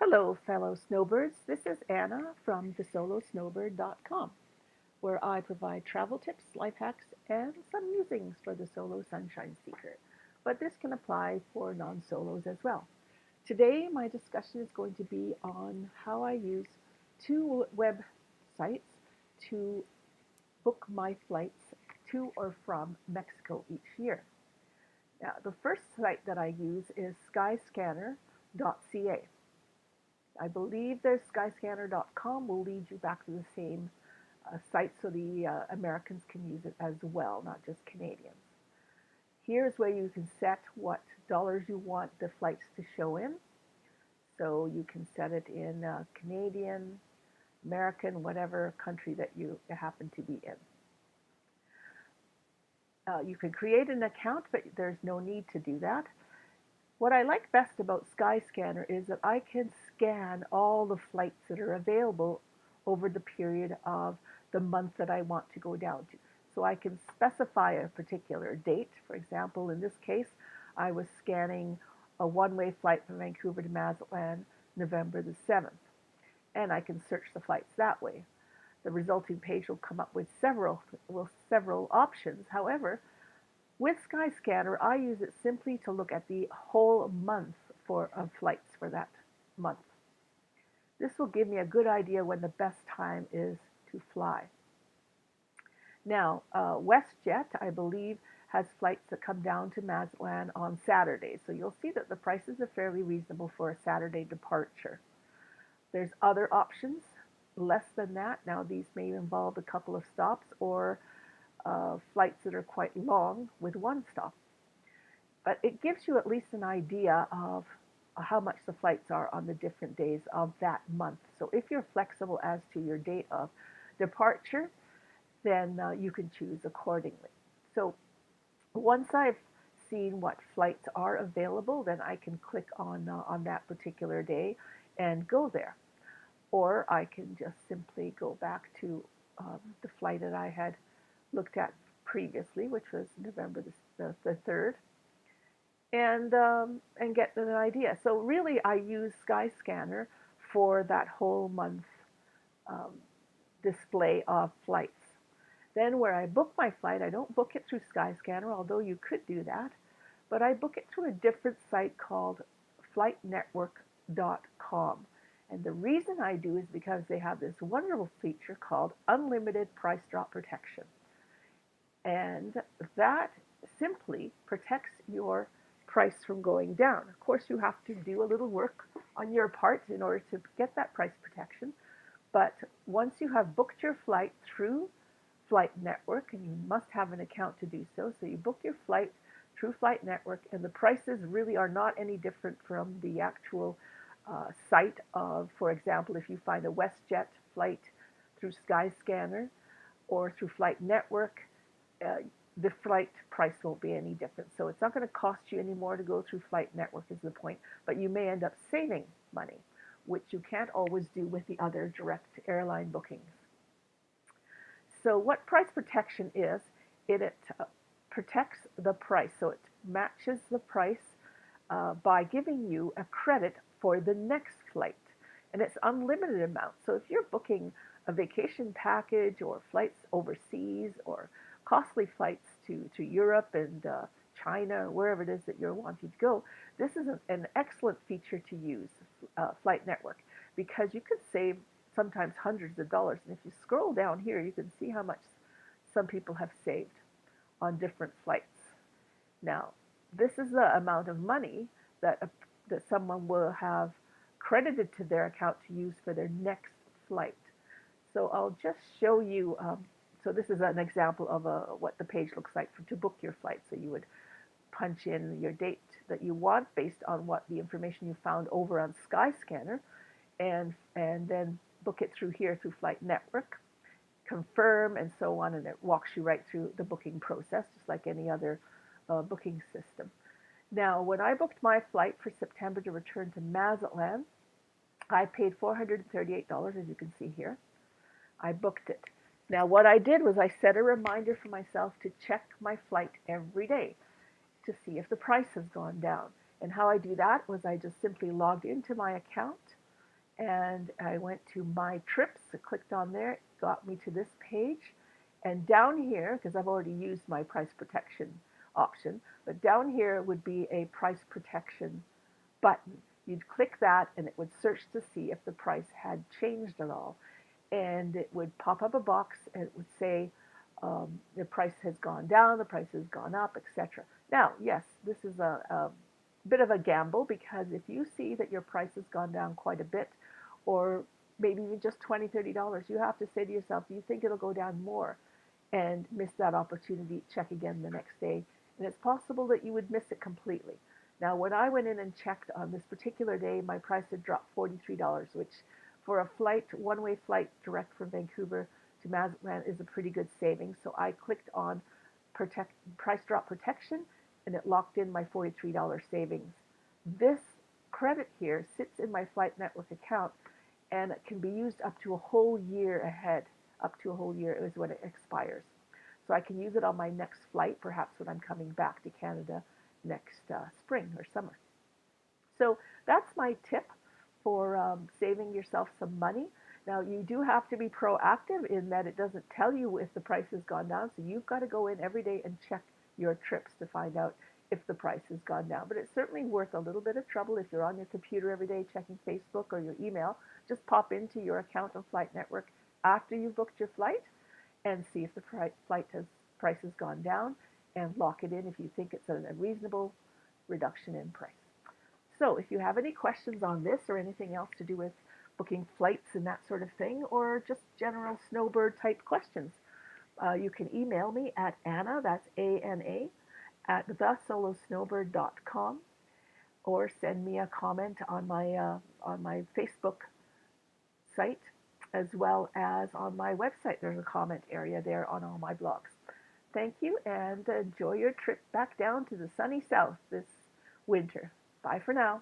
Hello, fellow snowbirds. This is Anna from thesolosnowbird.com, where I provide travel tips, life hacks, and some musings for the solo sunshine seeker. But this can apply for non solos as well. Today, my discussion is going to be on how I use two websites to book my flights to or from Mexico each year. Now, the first site that I use is skyscanner.ca. I believe there's skyscanner.com will lead you back to the same site so the Americans can use it as well, not just Canadians. Here's where you can set what dollars you want the flights to show in. So you can set it in Canadian, American, whatever country that you happen to be in. You can create an account, but there's no need to do that. What I like best about Skyscanner is that I can scan all the flights that are available over the period of the month that I want to go down to. So I can specify a particular date. For example, in this case, I was scanning a one-way flight from Vancouver to Mazatlan, November the 7th. And I can search the flights that way. The resulting page will come up with several options. However, with Skyscanner, I use it simply to look at the whole month of flights for that month. This will give me a good idea when the best time is to fly. Now, WestJet, I believe, has flights that come down to Mazatlan on Saturdays. So you'll see that the prices are fairly reasonable for a Saturday departure. There's other options, less than that. Now, these may involve a couple of stops or flights that are quite long with one stop. But it gives you at least an idea of how much the flights are on the different days of that month. So if you're flexible as to your date of departure, then you can choose accordingly. So once I've seen what flights are available, then I can click on that particular day and go there. Or I can just simply go back to the flight that I had looked at previously, which was November the 3rd, and get an idea. So really, I use Skyscanner for that whole month um, display of flights. Then where I book my flight, I don't book it through Skyscanner, although you could do that, but I book it through a different site called flightnetwork.com. And the reason I do is because they have this wonderful feature called unlimited price drop protection. And that simply protects your price from going down. Of course, you have to do a little work on your part in order to get that price protection. But once you have booked your flight through Flight Network, and you must have an account to do so, so you book your flight through Flight Network, and the prices really are not any different from the actual site of, for example, if you find a WestJet flight through Skyscanner or through Flight Network, uh, the flight price won't be any different. So it's not going to cost you any more to go through Flight Network is the point, but you may end up saving money, which you can't always do with the other direct airline bookings. So what price protection is, it protects the price. So it matches the price by giving you a credit for the next flight. And it's unlimited amount. So if you're booking a vacation package or flights overseas or costly flights to Europe and China or wherever it is that you're wanting to go, this is an excellent feature to use, Flight Network, because you could save sometimes hundreds of dollars. And if you scroll down here, you can see how much some people have saved on different flights. Now, this is the amount of money that someone will have credited to their account to use for their next flight. So I'll just show you. So this is an example of what the page looks like to book your flight. So you would punch in your date that you want based on what the information you found over on Skyscanner, and then book it through here through Flight Network, confirm, and so on, and it walks you right through the booking process, just like any other booking system. Now, when I booked my flight for September to return to Mazatlan, I paid $438, as you can see here. I booked it. Now, what I did was I set a reminder for myself to check my flight every day to see if the price has gone down. And how I do that was I just simply logged into my account. and I went to My Trips. I clicked on there, it got me to this page. And down here, because I've already used my price protection option, but down here would be a price protection button. You'd click that and it would search to see if the price had changed at all. And it would pop up a box and it would say the price has gone down, the price has gone up, etc. Now, yes, this is a bit of a gamble because if you see that your price has gone down quite a bit, or maybe even just $20, $30, you have to say to yourself, do you think it'll go down more? And miss that opportunity, check again the next day. And it's possible that you would miss it completely. Now, when I went in and checked on this particular day, my price had dropped $43, which for a flight, one-way flight direct from Vancouver to Mazatlan is a pretty good savings. So I clicked on price drop protection and it locked in my $43 savings. This credit here sits in my Flight Network account and it can be used up to a whole year ahead. Up to a whole year is when it expires. So I can use it on my next flight, perhaps when I'm coming back to Canada next spring or summer. So that's my tip for saving yourself some money. Now, you do have to be proactive in that it doesn't tell you if the price has gone down. So you've got to go in every day and check your trips to find out if the price has gone down. But it's certainly worth a little bit of trouble if you're on your computer every day checking Facebook or your email. Just pop into your account on Flight Network after you've booked your flight and see if the price has gone down and lock it in if you think it's a reasonable reduction in price. So if you have any questions on this or anything else to do with booking flights and that sort of thing, or just general snowbird type questions, you can email me at Anna, that's ANA, at thesolosnowbird.com, or send me a comment on my Facebook site as well as on my website. There's a comment area there on all my blogs. Thank you and enjoy your trip back down to the sunny south this winter. Bye for now.